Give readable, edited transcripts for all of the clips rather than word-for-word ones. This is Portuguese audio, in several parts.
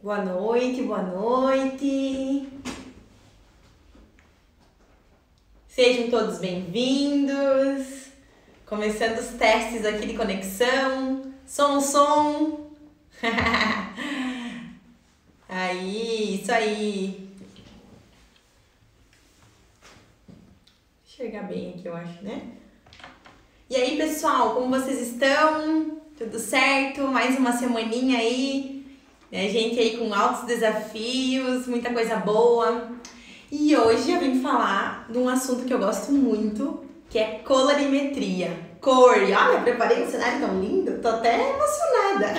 Boa noite, boa noite. Sejam todos bem-vindos. Começando os testes aqui de conexão. Som. Aí, isso aí. Vou enxergar bem aqui, eu acho, né? E aí, pessoal, como vocês estão? Tudo certo? Mais uma semaninha aí. A gente aí com altos desafios, muita coisa boa. E hoje eu vim falar de um assunto que eu gosto muito, que é colorimetria. Cor. E olha, preparei um cenário tão lindo, tô até emocionada.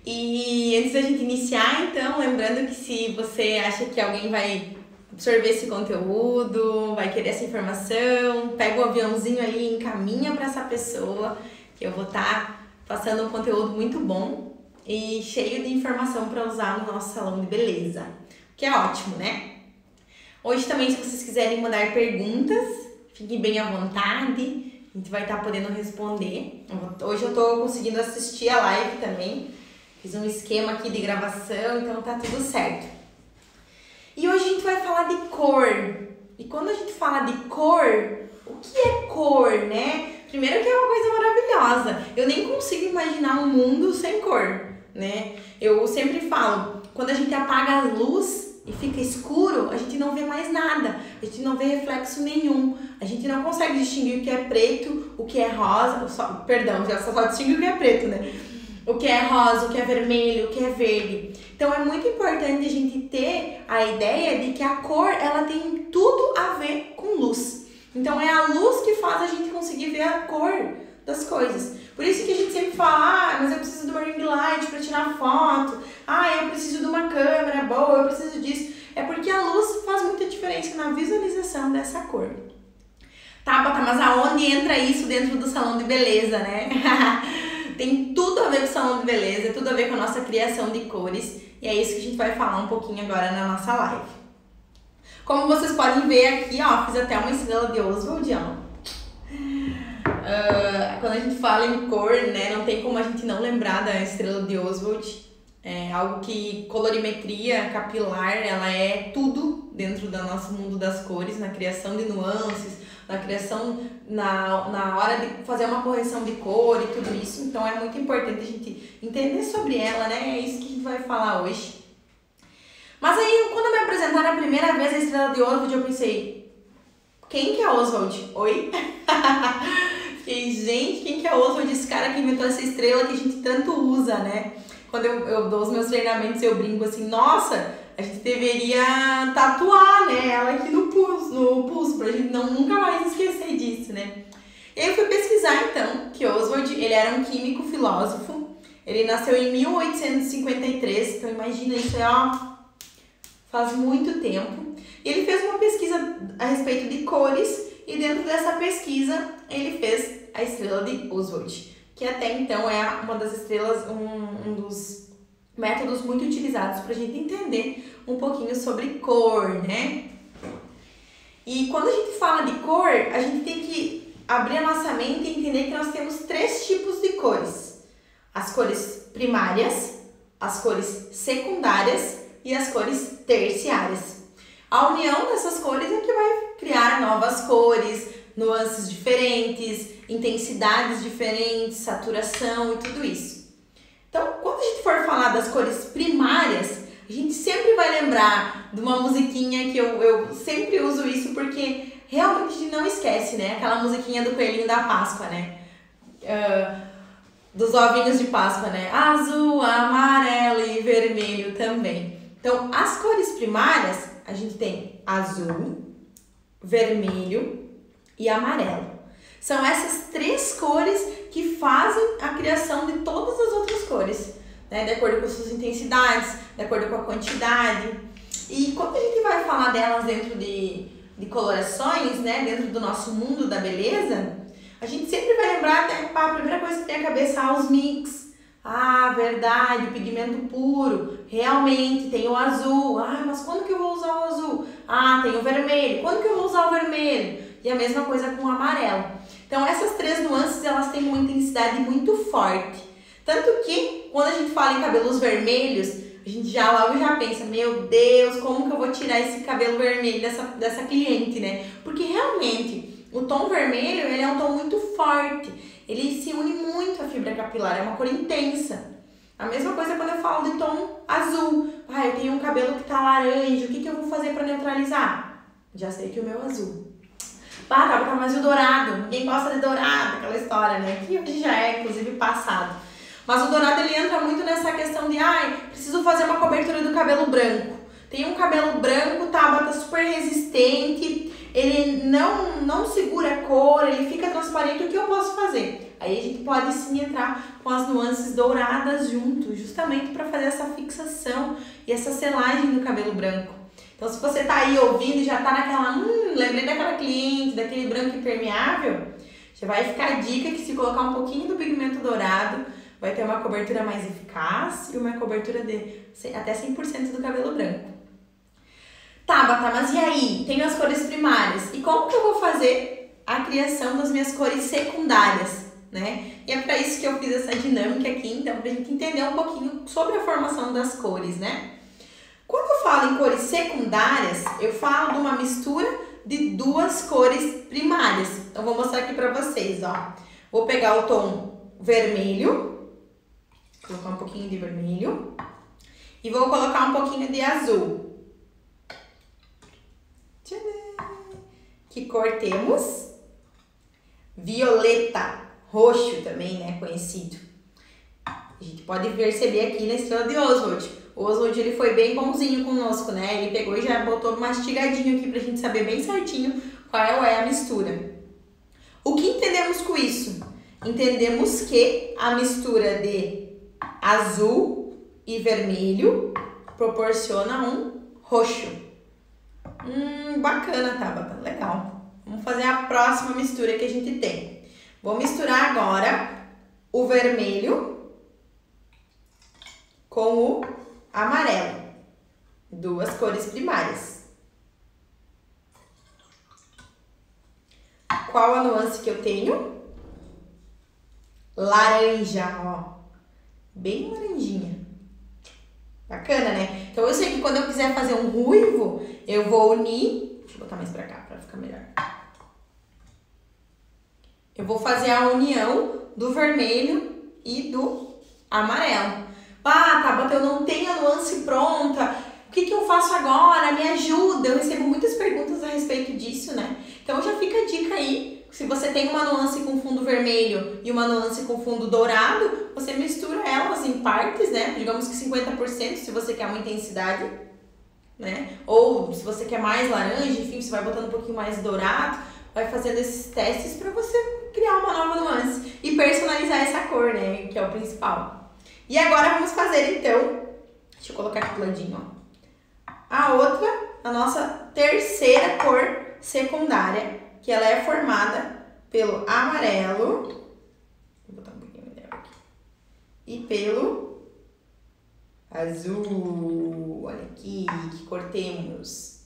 E antes da gente iniciar, então, lembrando que se você acha que alguém vai absorver esse conteúdo, vai querer essa informação, pega o aviãozinho ali e encaminha para essa pessoa, que eu vou estar passando um conteúdo muito bom e cheio de informação para usar no nosso salão de beleza, que é ótimo, né? Hoje também, se vocês quiserem mandar perguntas, fiquem bem à vontade, a gente vai estar podendo responder. Hoje eu tô conseguindo assistir a live também, fiz um esquema aqui de gravação, então tá tudo certo. E hoje a gente vai falar de cor. E quando a gente fala de cor, o que é cor, né? Primeiro que é uma coisa maravilhosa. Eu nem consigo imaginar um mundo sem cor, né? Eu sempre falo, quando a gente apaga a luz e fica escuro, a gente não vê mais nada. A gente não vê reflexo nenhum. A gente não consegue distinguir o que é preto, o que é rosa. Só distingue o que é preto, né? O que é rosa, o que é vermelho, o que é verde. Então é muito importante a gente ter a ideia de que a cor, ela tem tudo a ver com luz. Então é a luz que faz a gente conseguir ver a cor das coisas. Por isso que a gente sempre fala, mas eu preciso de uma ring light para tirar foto. Eu preciso de uma câmera boa, eu preciso disso. É porque a luz faz muita diferença na visualização dessa cor. Tá, mas aonde entra isso dentro do salão de beleza, né? Tem tudo a ver com o salão de beleza, tudo a ver com a nossa criação de cores. E é isso que a gente vai falar um pouquinho agora na nossa live. Como vocês podem ver aqui, ó, fiz até uma estrela de Oswald, ó. Quando a gente fala em cor, né, não tem como a gente não lembrar da estrela de Oswald. É algo que colorimetria capilar, ela é tudo dentro do nosso mundo das cores, na criação de nuances, na criação, na hora de fazer uma correção de cor e tudo isso. Então é muito importante a gente entender sobre ela, né? É isso que a gente vai falar hoje. Mas aí, quando me apresentaram a primeira vez a estrela de Oswald, eu pensei, quem que é Oswald? Oi? Fiquei, gente, quem que é Oswald? Esse cara que inventou essa estrela que a gente tanto usa, né? Quando eu dou os meus treinamentos, eu brinco assim, nossa, a gente deveria tatuar, né, ela aqui no pulso, pra gente nunca mais esquecer disso, né? E aí eu fui pesquisar, então, que Oswald, ele era um químico filósofo, ele nasceu em 1853, então imagina isso, faz muito tempo. E ele fez uma pesquisa a respeito de cores e dentro dessa pesquisa ele fez a estrela de Oswald, que até então é uma das estrelas, um dos métodos muito utilizados para a gente entender um pouquinho sobre cor, né? E quando a gente fala de cor, a gente tem que abrir a nossa mente e entender que nós temos 3 tipos de cores. As cores primárias, as cores secundárias e as cores terciárias. A união dessas cores é que vai criar novas cores, nuances diferentes, intensidades diferentes, saturação e tudo isso. Então, quando a gente for falar das cores primárias, a gente sempre vai lembrar de uma musiquinha que eu sempre uso isso porque realmente a gente não esquece, né? Aquela musiquinha do coelhinho da Páscoa, né? Dos ovinhos de Páscoa, né? Azul, amarelo e vermelho também. Então, as cores primárias, a gente tem azul, vermelho e amarelo. São essas 3 cores que fazem a criação de todas as outras cores, né? De acordo com suas intensidades, de acordo com a quantidade. E quando a gente vai falar delas dentro de colorações, né? Dentro do nosso mundo da beleza, a gente sempre vai lembrar, né? A primeira coisa que tem a cabeça, os mix. Verdade, pigmento puro, realmente tem o azul. Mas quando que eu vou usar o azul? Tem o vermelho, quando que eu vou usar o vermelho? E a mesma coisa com o amarelo. Então essas 3 nuances, elas têm uma intensidade muito forte. Tanto que quando a gente fala em cabelos vermelhos, a gente logo já pensa, meu Deus, como que eu vou tirar esse cabelo vermelho dessa cliente, né? Porque realmente o tom vermelho, ele é um tom muito forte, ele se une muito à fibra capilar, é uma cor intensa. A mesma coisa quando eu falo de tom azul. Eu tenho um cabelo que tá laranja, o que eu vou fazer para neutralizar? Já sei que o meu é azul. Tá mais o dourado, ninguém gosta de dourado, aquela história, né? Que hoje já é, inclusive, passado. Mas o dourado, ele entra muito nessa questão de, preciso fazer uma cobertura do cabelo branco. Tem um cabelo branco, tá super resistente, ele não segura a cor, ele fica transparente, o que eu posso fazer? Aí a gente pode sim entrar com as nuances douradas junto, justamente para fazer essa fixação e essa selagem do cabelo branco. Então, se você tá aí ouvindo e já tá naquela, lembrei daquela cliente, daquele branco impermeável, já vai ficar a dica que se colocar um pouquinho do pigmento dourado, vai ter uma cobertura mais eficaz e uma cobertura de até 100% do cabelo branco. Mas e aí? Tenho as cores primárias. E como que eu vou fazer a criação das minhas cores secundárias, né? E é para isso que eu fiz essa dinâmica aqui, então, pra gente entender um pouquinho sobre a formação das cores, né? Quando eu falo em cores secundárias, eu falo de uma mistura de duas cores primárias. Então, vou mostrar aqui pra vocês, ó. Vou pegar o tom vermelho, colocar um pouquinho de vermelho, e vou colocar um pouquinho de azul. Que cor temos? Violeta, roxo também, né, conhecido. A gente pode perceber aqui na estrela de Oswald. O Oswald, ele foi bem bonzinho conosco, né? Ele pegou e já botou mastigadinho aqui pra gente saber bem certinho qual é a mistura. O que entendemos com isso? Entendemos que a mistura de azul e vermelho proporciona um roxo. Bacana, Tabata, legal. Vamos fazer a próxima mistura que a gente tem. Vou misturar agora o vermelho com o amarelo. Duas cores primárias. Qual a nuance que eu tenho? Laranja, ó. Bem laranjinha. Bacana, né? Então, eu sei que quando eu quiser fazer um ruivo, eu vou unir... Deixa eu botar mais pra cá, pra ficar melhor. Eu vou fazer a união do vermelho e do amarelo. Tabata, eu não tenho a nuance pronta. O que eu faço agora? Me ajuda. Eu recebo muitas perguntas a respeito disso, né? Então, já fica a dica aí. Se você tem uma nuance com fundo vermelho e uma nuance com fundo dourado, você mistura elas em partes, né? Digamos que 50% se você quer uma intensidade, né? Ou se você quer mais laranja, enfim, você vai botando um pouquinho mais dourado, vai fazendo esses testes para você criar uma nova nuance e personalizar essa cor, né? Que é o principal. E agora vamos fazer, então, deixa eu colocar aqui do ladinho, ó. A outra, a nossa terceira cor secundária, que ela é formada pelo amarelo, vou botar um pouquinho melhor aqui, e pelo azul. Olha aqui, que cor temos.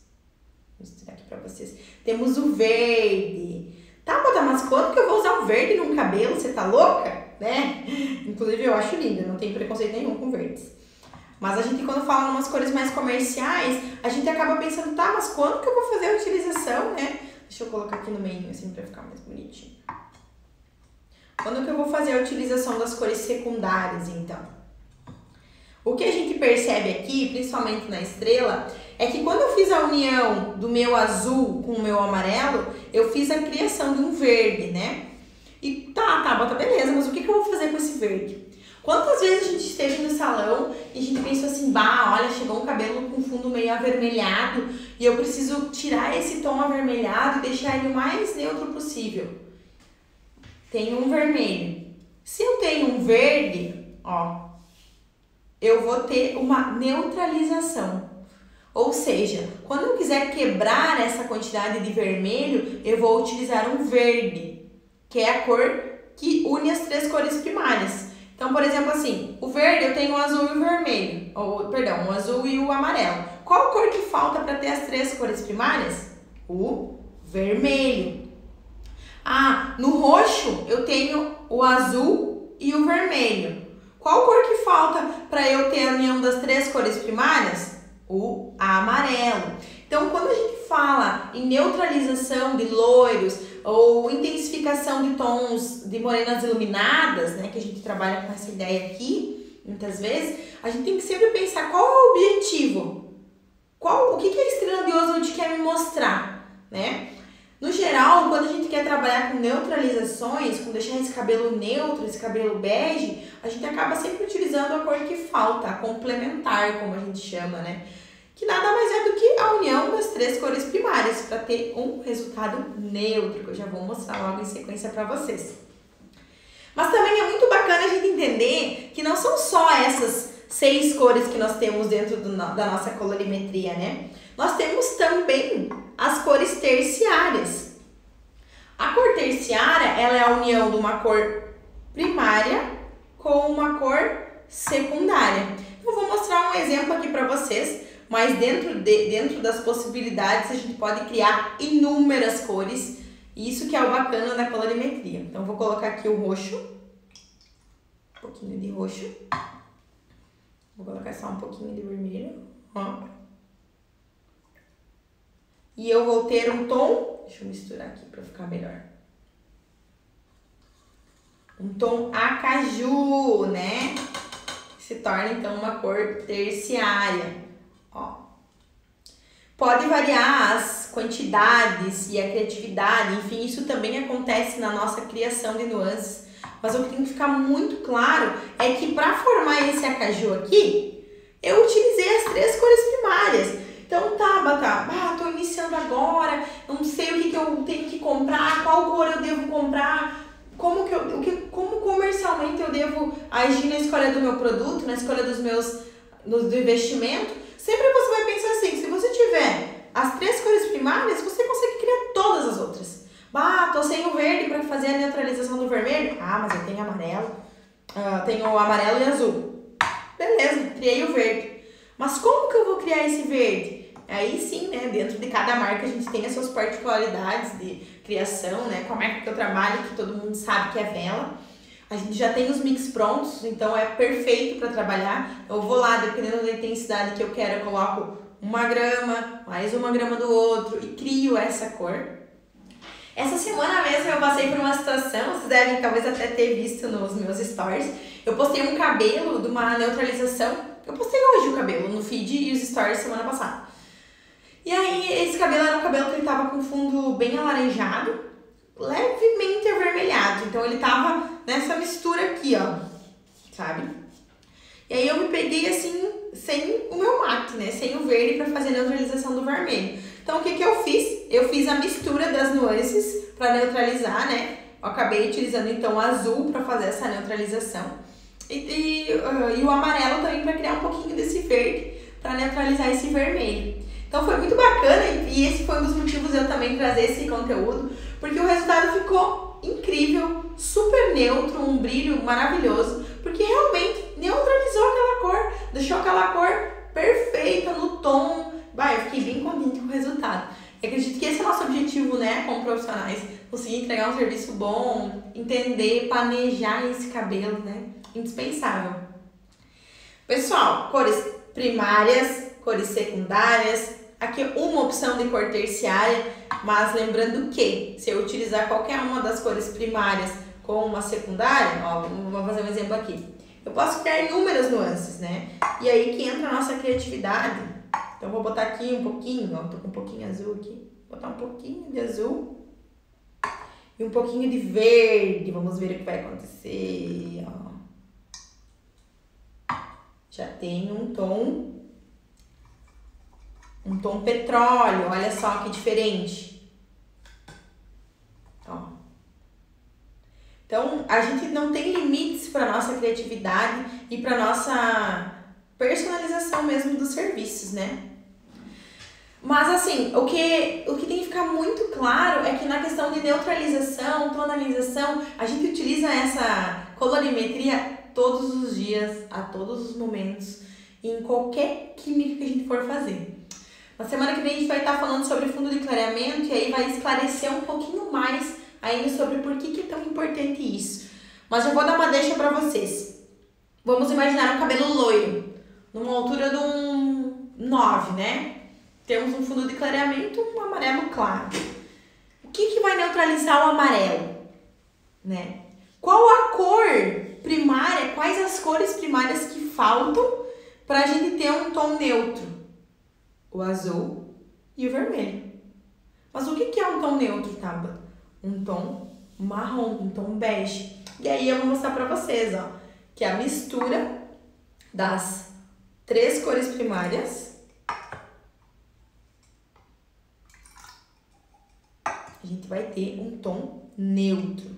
Vou mostrar aqui pra vocês. Temos o verde. Mas quando que eu vou usar o verde num cabelo? Você tá louca? Né? Inclusive, eu acho lindo, não tenho preconceito nenhum com verdes. Mas a gente, quando fala em umas cores mais comerciais, a gente acaba pensando, mas quando que eu vou fazer a utilização, né? Deixa eu colocar aqui no meio, assim, pra ficar mais bonitinho. Quando que eu vou fazer a utilização das cores secundárias, então? O que a gente percebe aqui, principalmente na estrela, é que quando eu fiz a união do meu azul com o meu amarelo, eu fiz a criação de um verde, né? E bota beleza, mas o que eu vou fazer com esse verde? Quantas vezes a gente esteve no salão e a gente pensou assim, olha, chegou um cabelo com fundo meio avermelhado e eu preciso tirar esse tom avermelhado e deixar ele o mais neutro possível. Tenho um vermelho. Se eu tenho um verde, eu vou ter uma neutralização. Ou seja, quando eu quiser quebrar essa quantidade de vermelho, eu vou utilizar um verde, que é a cor que une as três cores primárias. Então, por exemplo, assim, o verde eu tenho o azul e o vermelho, o azul e o amarelo. Qual cor que falta para ter as três cores primárias? O vermelho. No roxo eu tenho o azul e o vermelho. Qual cor que falta para eu ter a união das 3 cores primárias? O amarelo. Então, quando a gente fala em neutralização de loiros ou intensificação de tons de morenas iluminadas, né, que a gente trabalha com essa ideia aqui, muitas vezes, a gente tem que sempre pensar qual é o objetivo, o que a estrela de Oswald quer me mostrar, né? No geral, quando a gente quer trabalhar com neutralizações, com deixar esse cabelo neutro, esse cabelo bege, a gente acaba sempre utilizando a cor que falta, a complementar, como a gente chama, né? Que nada mais é do que a união das 3 cores primárias para ter um resultado neutro, que eu já vou mostrar logo em sequência para vocês. Mas também é muito bacana a gente entender que não são só essas 6 cores que nós temos dentro da nossa colorimetria, né? Nós temos também as cores terciárias. A cor terciária, ela é a união de uma cor primária com uma cor secundária. Eu vou mostrar um exemplo aqui para vocês, mas dentro das possibilidades a gente pode criar inúmeras cores, e isso que é o bacana da colorimetria. Então vou colocar aqui o roxo, um pouquinho de roxo, vou colocar só um pouquinho de vermelho, ó. E eu vou ter um tom, deixa eu misturar aqui para ficar melhor. Um tom acaju, né? Que se torna então uma cor terciária, ó. Pode variar as quantidades e a criatividade, enfim, isso também acontece na nossa criação de nuances. Mas o que tem que ficar muito claro é que para formar esse acaju aqui, eu utilizei as 3 cores primárias. Então, Tabata, tô iniciando agora, não sei o que eu tenho que comprar, qual cor eu devo comprar, como comercialmente eu devo agir na escolha do meu produto, na escolha do investimento. Sempre você vai pensar assim, se você tiver as 3 cores primárias, você consegue criar todas as outras. Tô sem o verde para fazer a neutralização do vermelho. Mas eu tenho amarelo, tenho amarelo e azul. Beleza, criei o verde. Mas como que eu vou criar esse verde? Aí sim, né, dentro de cada marca a gente tem as suas particularidades de criação, né, com a marca que eu trabalho, que todo mundo sabe que é Vela. A gente já tem os mix prontos, então é perfeito para trabalhar. Eu vou lá, dependendo da intensidade que eu quero, eu coloco 1 grama, mais 1 grama do outro e crio essa cor. Essa semana mesmo eu passei por uma situação, vocês devem talvez até ter visto nos meus stories. Eu postei um cabelo de uma neutralização. Eu postei hoje o cabelo no feed e os stories semana passada. E aí, esse cabelo era um cabelo que ele tava com fundo bem alaranjado, levemente avermelhado. Então, ele tava nessa mistura aqui, ó, sabe? E aí, eu me peguei assim, sem o meu mate, né? Sem o verde pra fazer a neutralização do vermelho. Então, o que que eu fiz? Eu fiz a mistura das nuances pra neutralizar, né? Eu acabei utilizando, então, o azul pra fazer essa neutralização. E o amarelo também para criar um pouquinho desse verde, para neutralizar esse vermelho. Então foi muito bacana e esse foi um dos motivos de eu também trazer esse conteúdo, porque o resultado ficou incrível, super neutro, um brilho maravilhoso, porque realmente neutralizou aquela cor, deixou aquela cor perfeita no tom. Eu fiquei bem contente com o resultado. Eu acredito que esse é o nosso objetivo, né, como profissionais, conseguir entregar um serviço bom, entender, planejar esse cabelo, né, indispensável. Pessoal, cores primárias, cores secundárias, aqui uma opção de cor terciária, mas lembrando que se eu utilizar qualquer uma das cores primárias com uma secundária, ó, vamos fazer um exemplo aqui, eu posso criar inúmeras nuances, né, e aí que entra a nossa criatividade. Então vou botar aqui um pouquinho, ó, tô com um pouquinho azul aqui, vou botar um pouquinho de azul e um pouquinho de verde, vamos ver o que vai acontecer, ó. Já tenho um tom petróleo, olha só que diferente. Ó. Então, a gente não tem limites para nossa criatividade e para nossa personalização mesmo dos serviços, né? Mas assim, o que tem que ficar muito claro é que na questão de neutralização, tonalização, a gente utiliza essa colorimetria todos os dias, a todos os momentos, em qualquer química que a gente for fazer. Na semana que vem a gente vai estar falando sobre fundo de clareamento e aí vai esclarecer um pouquinho mais ainda sobre por que é tão importante isso. Mas eu vou dar uma deixa para vocês. Vamos imaginar um cabelo loiro, numa altura de um 9, né? Temos um fundo de clareamento, um amarelo claro. O que vai neutralizar o amarelo, né? Qual a cor primária, quais as cores primárias que faltam para a gente ter um tom neutro? O azul e o vermelho. Mas o que é um tom neutro, Tabata? Um tom marrom, um tom bege. E aí eu vou mostrar para vocês, ó, que é a mistura das 3 cores primárias. A gente vai ter um tom neutro.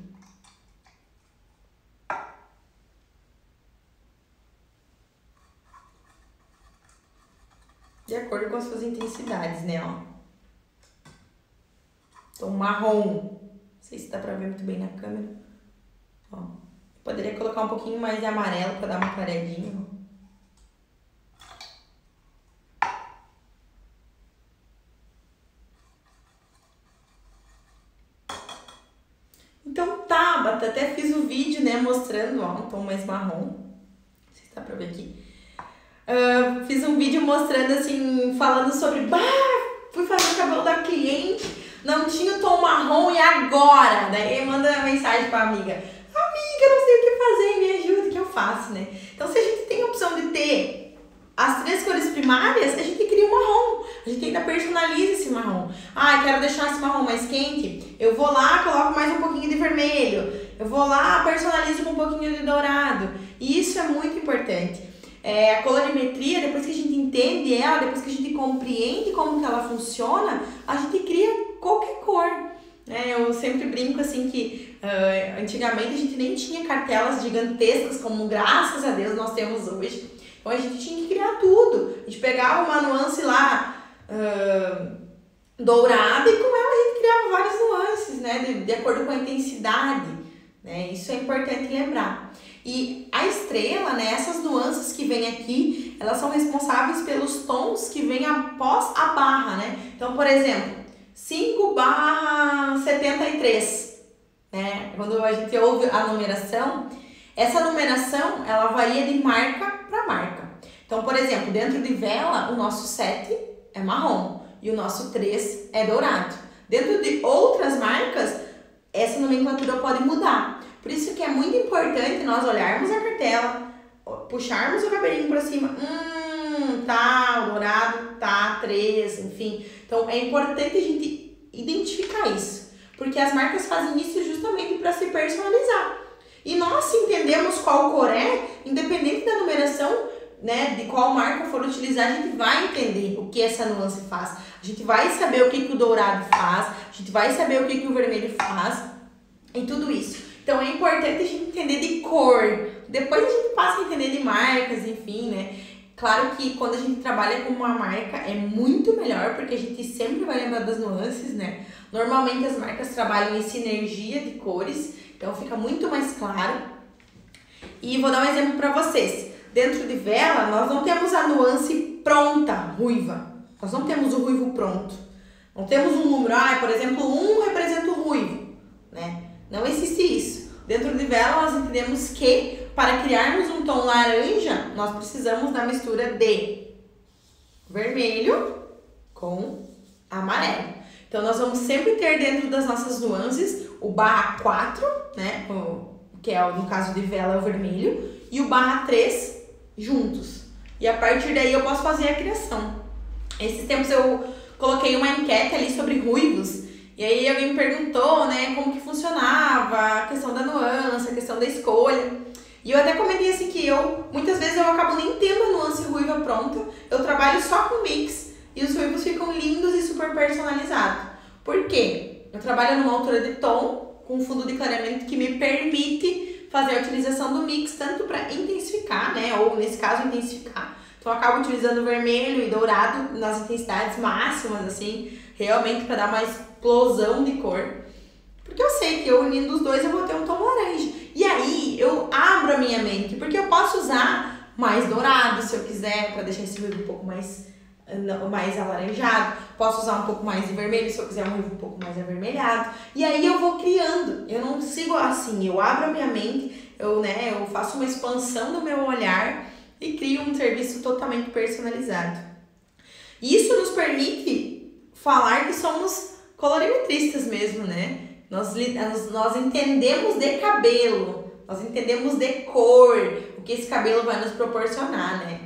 De acordo com as suas intensidades, né, ó. Tom marrom. Não sei se dá pra ver muito bem na câmera. Ó. Poderia colocar um pouquinho mais de amarelo pra dar uma clareadinha, ó. Então, Tabata, até fiz um vídeo, né, mostrando, ó, um tom mais marrom. Não sei se dá pra ver aqui. Fiz um vídeo mostrando, assim, falando sobre... fui fazer o cabelo da cliente, não tinha o tom marrom e agora? Daí manda uma mensagem pra amiga. Amiga, não sei o que fazer, me ajuda, o que eu faço, né? Então, se a gente tem a opção de ter as 3 cores primárias, a gente cria um marrom. A gente ainda personaliza esse marrom. Quero deixar esse marrom mais quente. Eu vou lá, coloco mais um pouquinho de vermelho. Eu vou lá, personalizo com um pouquinho de dourado. E isso é muito importante. A colorimetria, depois que a gente entende ela, depois que a gente compreende como que ela funciona, a gente cria qualquer cor. Eu sempre brinco assim que antigamente a gente nem tinha cartelas gigantescas como graças a Deus nós temos hoje. Então a gente tinha que criar tudo. A gente pegava uma nuance lá dourada e com ela a gente criava várias nuances, né? De acordo com a intensidade, né? Isso é importante lembrar. E a estrela, né, essas nuances que vem aqui, elas são responsáveis pelos tons que vêm após a barra, né? Então, por exemplo, 5/73, né? Quando a gente ouve a numeração, essa numeração, ela varia de marca para marca. Então, por exemplo, dentro de vela, o nosso 7 é marrom e o nosso 3 é dourado. Dentro de outras marcas, essa nomenclatura pode mudar. Por isso que é muito importante nós olharmos a cartela, puxarmos o cabelinho para cima. Tá, o dourado, tá, 3, enfim. Então, é importante a gente identificar isso. Porque as marcas fazem isso justamente para se personalizar. E nós, se entendemos qual cor é, independente da numeração, né, de qual marca for utilizar, a gente vai entender o que essa nuance faz. A gente vai saber o que o dourado faz, a gente vai saber o que o vermelho faz e tudo isso. Então é importante a gente entender de cor. Depois a gente passa a entender de marcas, enfim, né? Claro que quando a gente trabalha com uma marca é muito melhor, porque a gente sempre vai lembrar das nuances, né? Normalmente as marcas trabalham em sinergia de cores, então fica muito mais claro. E vou dar um exemplo para vocês. Dentro de vela, nós não temos a nuance pronta, ruiva. Nós não temos o ruivo pronto. Não temos um número, por exemplo, 1 representa o ruivo, né? Não existe isso. Dentro de vela, nós entendemos que para criarmos um tom laranja, nós precisamos da mistura de vermelho com amarelo. Então, nós vamos sempre ter dentro das nossas nuances o /4, né? Que é, no caso de vela, é o vermelho, e o /3 juntos. E a partir daí eu posso fazer a criação. Esses tempos eu coloquei uma enquete ali sobre ruivos. E aí alguém me perguntou, né, como que funcionava a questão da nuance, a questão da escolha. E eu até comentei assim que muitas vezes eu acabo nem tendo a nuance ruiva pronta. Eu trabalho só com mix e os ruivos ficam lindos e super personalizados. Por quê? Eu trabalho numa altura de tom, com fundo de clareamento que me permite fazer a utilização do mix, tanto para intensificar, né, ou nesse caso intensificar. Então eu acabo utilizando vermelho e dourado nas intensidades máximas, assim, realmente para dar uma explosão de cor. Porque eu sei que eu unindo os dois eu vou ter um tom laranja. E aí eu abro a minha mente, porque eu posso usar mais dourado se eu quiser, para deixar esse ruivo um pouco mais alaranjado. Posso usar um pouco mais de vermelho se eu quiser um ruivo um pouco mais avermelhado. E aí eu vou criando. Eu não sigo assim, eu abro a minha mente, eu faço uma expansão do meu olhar e crio um serviço totalmente personalizado. Isso nos permite falar que somos colorimetristas mesmo, né? Nós entendemos de cabelo, nós entendemos de cor, o que esse cabelo vai nos proporcionar, né?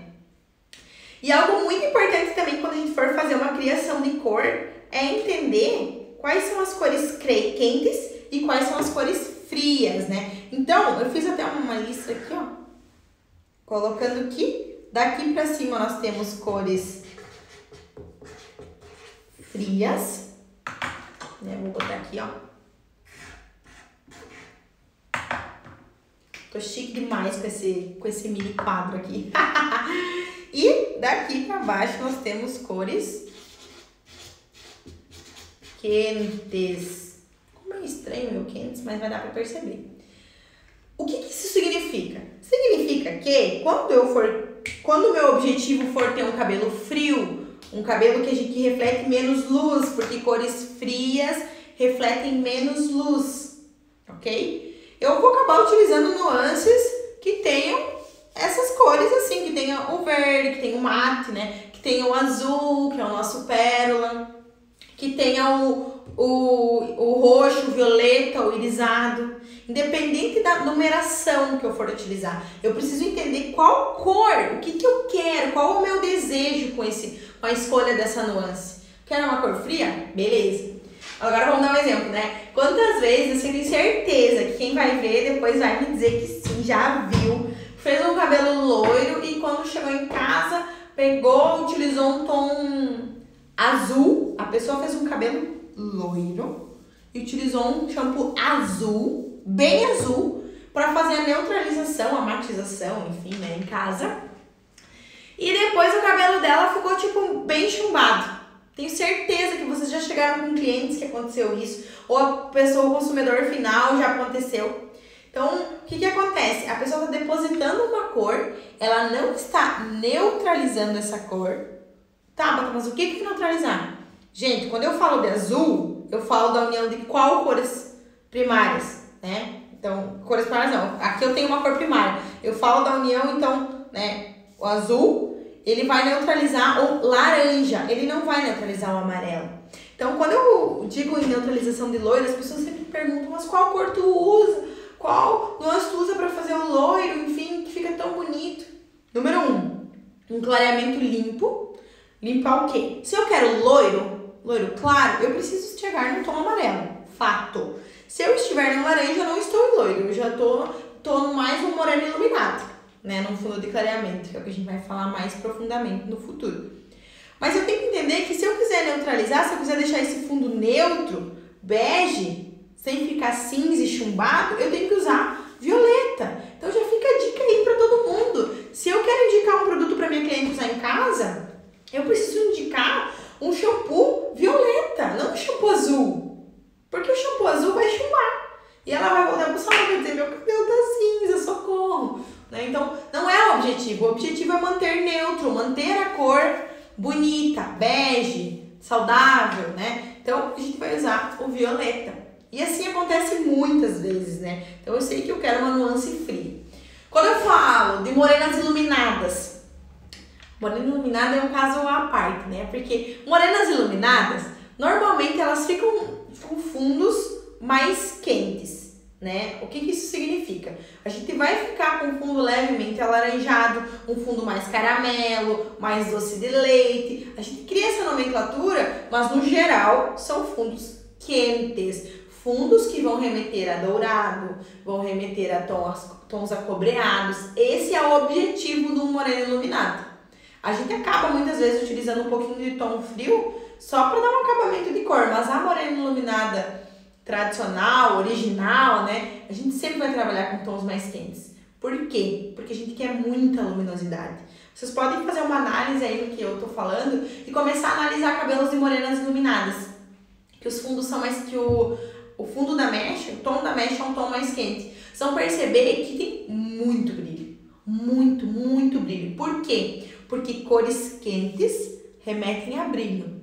E algo muito importante também quando a gente for fazer uma criação de cor é entender quais são as cores quentes e quais são as cores frias, né? Então, eu fiz até uma lista aqui, ó, colocando que daqui pra cima nós temos cores frias, né? Vou botar aqui, ó. Tô chique demais com esse mini quadro aqui. E daqui pra baixo nós temos cores quentes. Como é estranho meu quentes, mas vai dar pra perceber. O que isso significa? Significa que quando o meu objetivo for ter um cabelo frio, um cabelo que reflete menos luz, porque cores frias refletem menos luz, ok? Eu vou acabar utilizando nuances que tenham essas cores assim, que tenha o verde, que tenha o mate, né? Que tenha o azul, que é o nosso pérola, que tenha o roxo, o violeta, o irisado. Independente da numeração que eu for utilizar, eu preciso entender qual cor, o que eu quero, qual é o meu desejo com a escolha dessa nuance. Quero uma cor fria? Beleza. Agora vamos dar um exemplo, né? Quantas vezes eu tenho certeza que quem vai ver depois vai me dizer que sim, já viu, fez um cabelo loiro e quando chegou em casa, utilizou um tom azul, a pessoa fez um cabelo loiro e utilizou um shampoo azul, bem azul, para fazer a neutralização, a matização, enfim, né, em casa. E depois o cabelo dela ficou, tipo, bem chumbado. Tenho certeza que vocês já chegaram com clientes que aconteceu isso, ou a pessoa, o consumidor final, já aconteceu. Então, o que acontece? A pessoa está depositando uma cor, ela não está neutralizando essa cor. Tá, mas o que é neutralizar? Gente, quando eu falo de azul, eu falo da união de qual cores primárias, né? Então, cores primárias não. Aqui eu tenho uma cor primária. Eu falo da união, então, né? O azul, ele vai neutralizar o laranja. Ele não vai neutralizar o amarelo. Então, quando eu digo em neutralização de loiro, as pessoas sempre perguntam, mas qual cor tu usa? Qual nuance tu usa para fazer o loiro? Enfim, que fica tão bonito. Número 1, clareamento limpo. Limpar o quê? Se eu quero loiro claro, eu preciso chegar no tom amarelo. Fato. Se eu estiver no laranja, eu não estou em loiro. Eu já tô mais no moreno iluminado, né? No fundo de clareamento, que é o que a gente vai falar mais profundamente no futuro. Mas eu tenho que entender que se eu quiser neutralizar, se eu quiser deixar esse fundo neutro, bege, sem ficar cinza e chumbado, eu tenho que usar violeta. Então já fica a dica aí para todo mundo. Se eu quero indicar um produto para minha cliente usar em casa, eu preciso indicar um shampoo violeta, não um shampoo azul. Porque o shampoo azul vai chumbar. E ela vai voltar pro salão e vai dizer, meu cabelo tá cinza, socorro. Né? Então, não é o objetivo. O objetivo é manter neutro, manter a cor bonita, bege, saudável, né? Então, a gente vai usar o violeta. E assim acontece muitas vezes, né? Então, eu sei que eu quero uma nuance fria. Quando eu falo de morenas iluminadas, morena iluminada é um caso à parte, né? Porque morenas iluminadas, normalmente elas ficam com fundos mais quentes, né? O que isso significa? A gente vai ficar com um fundo levemente alaranjado, um fundo mais caramelo, mais doce de leite. A gente cria essa nomenclatura, mas no geral são fundos quentes, fundos que vão remeter a dourado, vão remeter a tons acobreados. Esse é o objetivo do moreno iluminado. A gente acaba muitas vezes utilizando um pouquinho de tom frio só para dar um acabamento de cor, mas a morena iluminada tradicional, original, né? A gente sempre vai trabalhar com tons mais quentes. Por quê? Porque a gente quer muita luminosidade. Vocês podem fazer uma análise aí no que eu tô falando e começar a analisar cabelos de morenas iluminadas. Que os fundos são mais que o fundo da mecha, o tom da mecha é um tom mais quente. Vocês vão perceber que tem muito brilho. Muito, muito brilho. Por quê? Porque cores quentes remetem a brilho.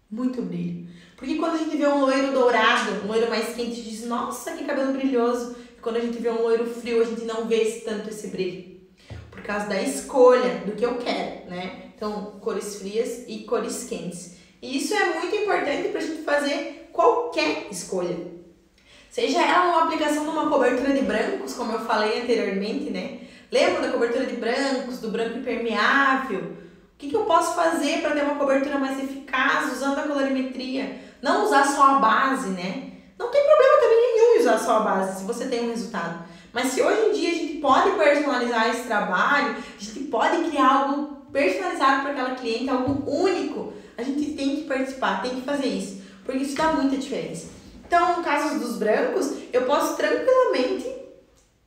Muito brilho. Porque quando a gente vê um loiro dourado, um loiro mais quente, diz, nossa, que cabelo brilhoso. E quando a gente vê um loiro frio, a gente não vê tanto esse brilho. Por causa da escolha do que eu quero, né? Então, cores frias e cores quentes. E isso é muito importante pra gente fazer qualquer escolha. Seja ela uma aplicação numa cobertura de brancos, como eu falei anteriormente, né? Lembra da cobertura de brancos, do branco impermeável? O que eu posso fazer para ter uma cobertura mais eficaz usando a colorimetria? Não usar só a base, né? Não tem problema também nenhum em usar só a base, se você tem um resultado. Mas se hoje em dia a gente pode personalizar esse trabalho, a gente pode criar algo personalizado para aquela cliente, algo único, a gente tem que participar, tem que fazer isso, porque isso dá muita diferença. Então, no caso dos brancos, eu posso tranquilamente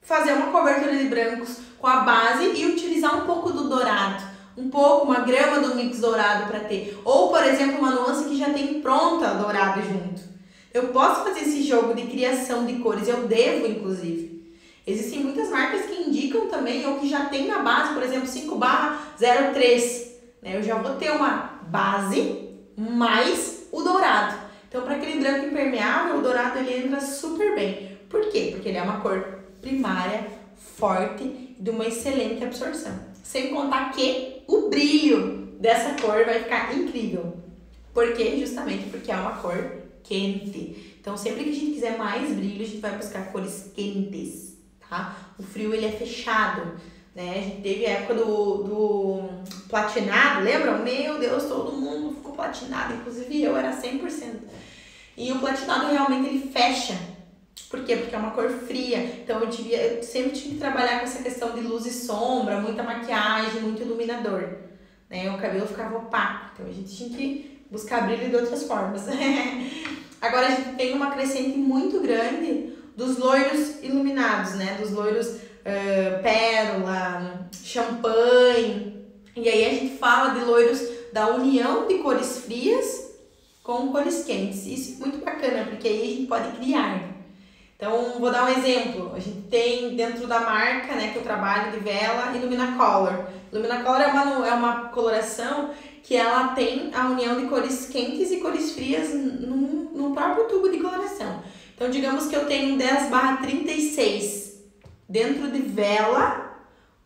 fazer uma cobertura de brancos com a base e utilizar um pouco do dourado, uma grama do mix dourado para ter. Ou, por exemplo, uma nuance que já tem pronta dourado junto. Eu posso fazer esse jogo de criação de cores, eu devo, inclusive. Existem muitas marcas que indicam também, ou que já tem na base, por exemplo, 5/03. Né? Eu já vou ter uma base mais o dourado. Então, para aquele branco impermeável, o dourado ele entra super bem. Por quê? Porque ele é uma cor primária, forte e de uma excelente absorção. Sem contar que o brilho dessa cor vai ficar incrível. Por quê? Justamente porque é uma cor quente. Então, sempre que a gente quiser mais brilho, a gente vai buscar cores quentes, tá? O frio, ele é fechado, né? A gente teve a época do platinado, lembram? Meu Deus, todo mundo ficou platinado, inclusive eu era 100%. E o platinado realmente ele fecha. Por quê? Porque é uma cor fria. Então eu sempre tive que trabalhar com essa questão de luz e sombra, muita maquiagem, muito iluminador. Né? O cabelo ficava opaco. Então a gente tinha que buscar brilho de outras formas. Agora a gente tem uma crescente muito grande dos loiros iluminados, né? Dos loiros pérola, champanhe. E aí a gente fala de loiros da união de cores frias com cores quentes. Isso é muito bacana, porque aí a gente pode criar. Então, vou dar um exemplo. A gente tem dentro da marca, né, que eu trabalho de vela, Illumina-Color. Illumina-Color é uma coloração que ela tem a união de cores quentes e cores frias num próprio tubo de coloração. Então, digamos que eu tenho 10/36 dentro de vela,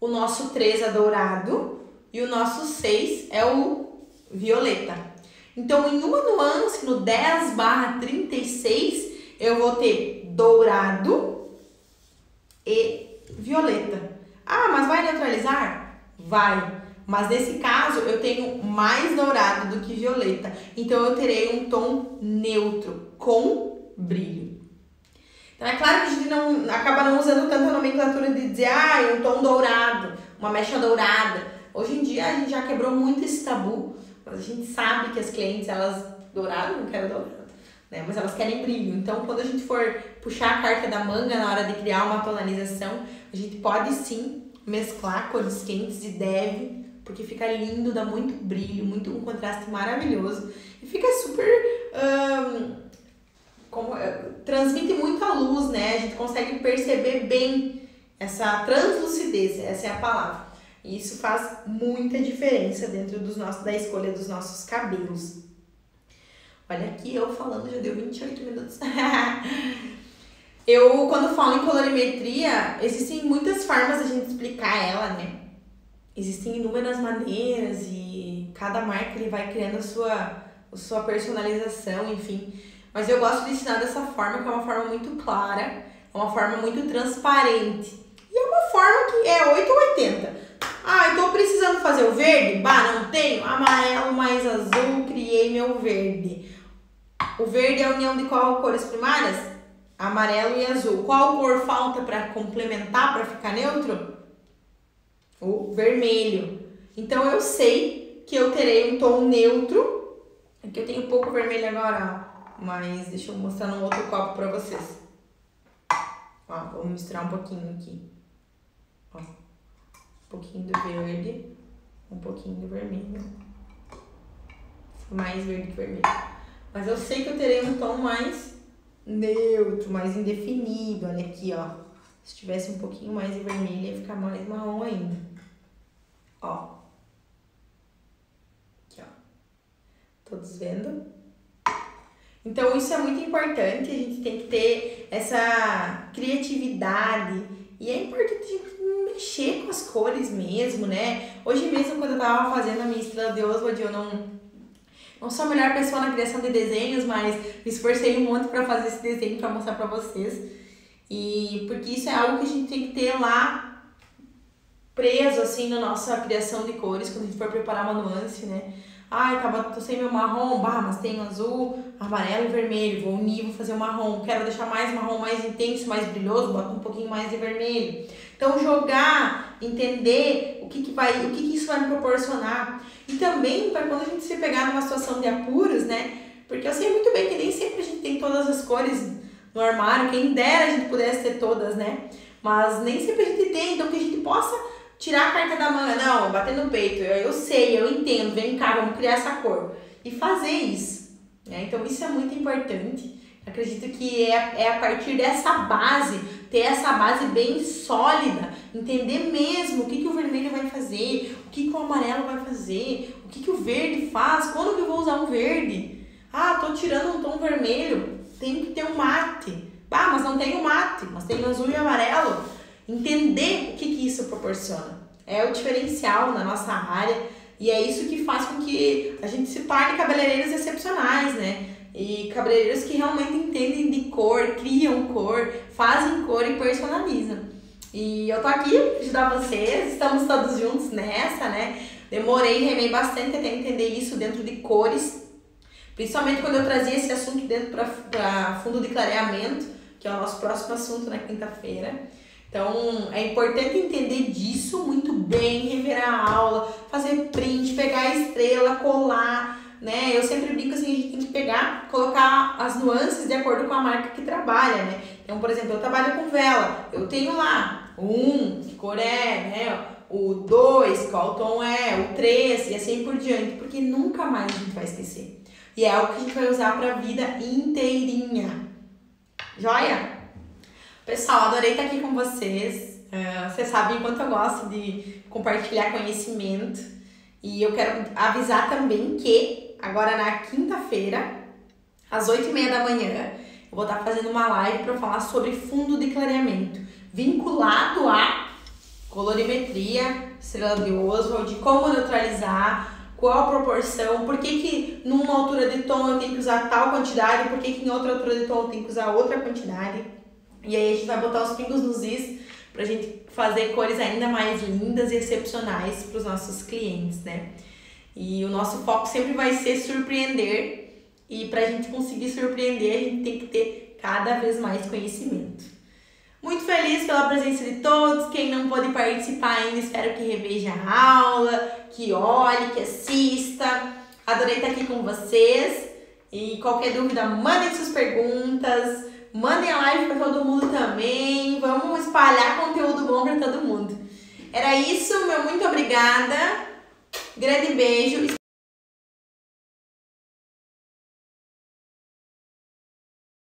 o nosso 3 é dourado e o nosso 6 é o violeta. Então, em uma nuance, no 10/36, eu vou ter dourado e violeta. Ah, mas vai neutralizar? Vai. Mas nesse caso, eu tenho mais dourado do que violeta. Então, eu terei um tom neutro, com brilho. Então, é claro que a gente acaba não usando tanto a nomenclatura de dizer, um tom dourado, uma mecha dourada. Hoje em dia, a gente já quebrou muito esse tabu. Mas a gente sabe que as clientes, elas, dourado, não querem dourado. Mas elas querem brilho. Então, quando a gente for puxar a carta da manga na hora de criar uma tonalização, a gente pode sim mesclar cores quentes e deve, porque fica lindo, dá muito brilho, um contraste maravilhoso e fica super transmite muita luz, né? A gente consegue perceber bem essa translucidez, essa é a palavra. E isso faz muita diferença dentro da escolha dos nossos cabelos. Olha aqui, eu falando, já deu 28 minutos. Quando falo em colorimetria, existem muitas formas de a gente explicar ela, né? Existem inúmeras maneiras e cada marca ele vai criando a sua personalização, enfim. Mas eu gosto de ensinar dessa forma, que é uma forma muito clara, é uma forma muito transparente. E é uma forma que é 8 ou 80. Eu tô precisando fazer o verde? Não tenho. Amarelo mais azul, criei meu verde. O verde é a união de qual cores primárias? Amarelo e azul. Qual cor falta para complementar, para ficar neutro? O vermelho. Então eu sei que eu terei um tom neutro. Aqui eu tenho pouco vermelho agora, mas deixa eu mostrar num outro copo para vocês. Vou misturar um pouquinho aqui. Um pouquinho do verde, um pouquinho do vermelho. Mais verde que vermelho. Mas eu sei que eu terei um tom mais neutro, mais indefinido. Olha aqui, ó. Se tivesse um pouquinho mais de vermelho, ia ficar mais marrom ainda. Ó. Aqui, ó. Todos vendo? Então, isso é muito importante. A gente tem que ter essa criatividade. E é importante a gente mexer com as cores mesmo, né? Hoje mesmo, quando eu tava fazendo a minha estrela de Oswald, eu não sou a melhor pessoa na criação de desenhos, mas me esforcei um monte para fazer esse desenho para mostrar para vocês. E porque isso é algo que a gente tem que ter lá preso assim na nossa criação de cores quando a gente for preparar uma nuance, né? Ai, tô sem meu marrom, mas tem azul, amarelo e vermelho, vou unir, vou fazer o marrom, quero deixar mais marrom mais intenso, mais brilhoso, boto um pouquinho mais de vermelho. Então jogar, entender o que isso vai me proporcionar. E também para quando a gente se pegar numa situação de apuros, né? Porque eu sei muito bem que nem sempre a gente tem todas as cores no armário, quem dera a gente pudesse ter todas, né? Mas nem sempre a gente tem, então que a gente possa tirar a carta da manga, não, bater no peito, eu sei, eu entendo, vem cá, vamos criar essa cor. E fazer isso, né? Então isso é muito importante. Acredito que é a partir dessa base, ter essa base bem sólida, entender mesmo o que o vermelho vai fazer, o que o amarelo vai fazer, o que o verde faz, quando que eu vou usar um verde. Ah, tô tirando um tom vermelho, tenho que ter um mate. Ah, mas não tem o mate, mas tem o azul e o amarelo. Entender o que isso proporciona. É o diferencial na nossa área e é isso que faz com que a gente se torne cabeleireiros excepcionais, né? E cabeleireiros que realmente entendem de cor, criam cor, fazem cor e personalizam. E eu tô aqui pra ajudar vocês, estamos todos juntos nessa, né? Remei bastante até entender isso dentro de cores, principalmente quando eu trazia esse assunto dentro para fundo de clareamento, que é o nosso próximo assunto na quinta-feira. Então, é importante entender disso muito bem, rever a aula, fazer print, pegar a estrela, colar, né? Eu sempre brinco assim, a gente tem que pegar, colocar as nuances de acordo com a marca que trabalha, né? Então, por exemplo, eu trabalho com vela, eu tenho lá o 1, que cor é, né? O 2, qual tom é, o 3 e assim por diante, porque nunca mais a gente vai esquecer. E é algo que a gente vai usar para a vida inteirinha. Joia? Pessoal, adorei estar aqui com vocês. Vocês sabem quanto eu gosto de compartilhar conhecimento. E eu quero avisar também que agora na quinta-feira, às 8h30 da manhã, eu vou estar fazendo uma live para falar sobre fundo de clareamento, vinculado à colorimetria, estrela de Oswald, como neutralizar, qual a proporção, por que numa altura de tom eu tenho que usar tal quantidade, por que em outra altura de tom eu tenho que usar outra quantidade. E aí a gente vai botar os pingos nos is pra gente fazer cores ainda mais lindas e excepcionais para os nossos clientes, né? E o nosso foco sempre vai ser surpreender. E pra gente conseguir surpreender, a gente tem que ter cada vez mais conhecimento. Muito feliz pela presença de todos. Quem não pôde participar ainda, espero que reveja a aula, que olhe, que assista. Adorei estar aqui com vocês. E qualquer dúvida, mandem suas perguntas. Mandem a live para todo mundo também. Vamos espalhar conteúdo bom para todo mundo. Era isso, meu muito obrigada. Grande beijo.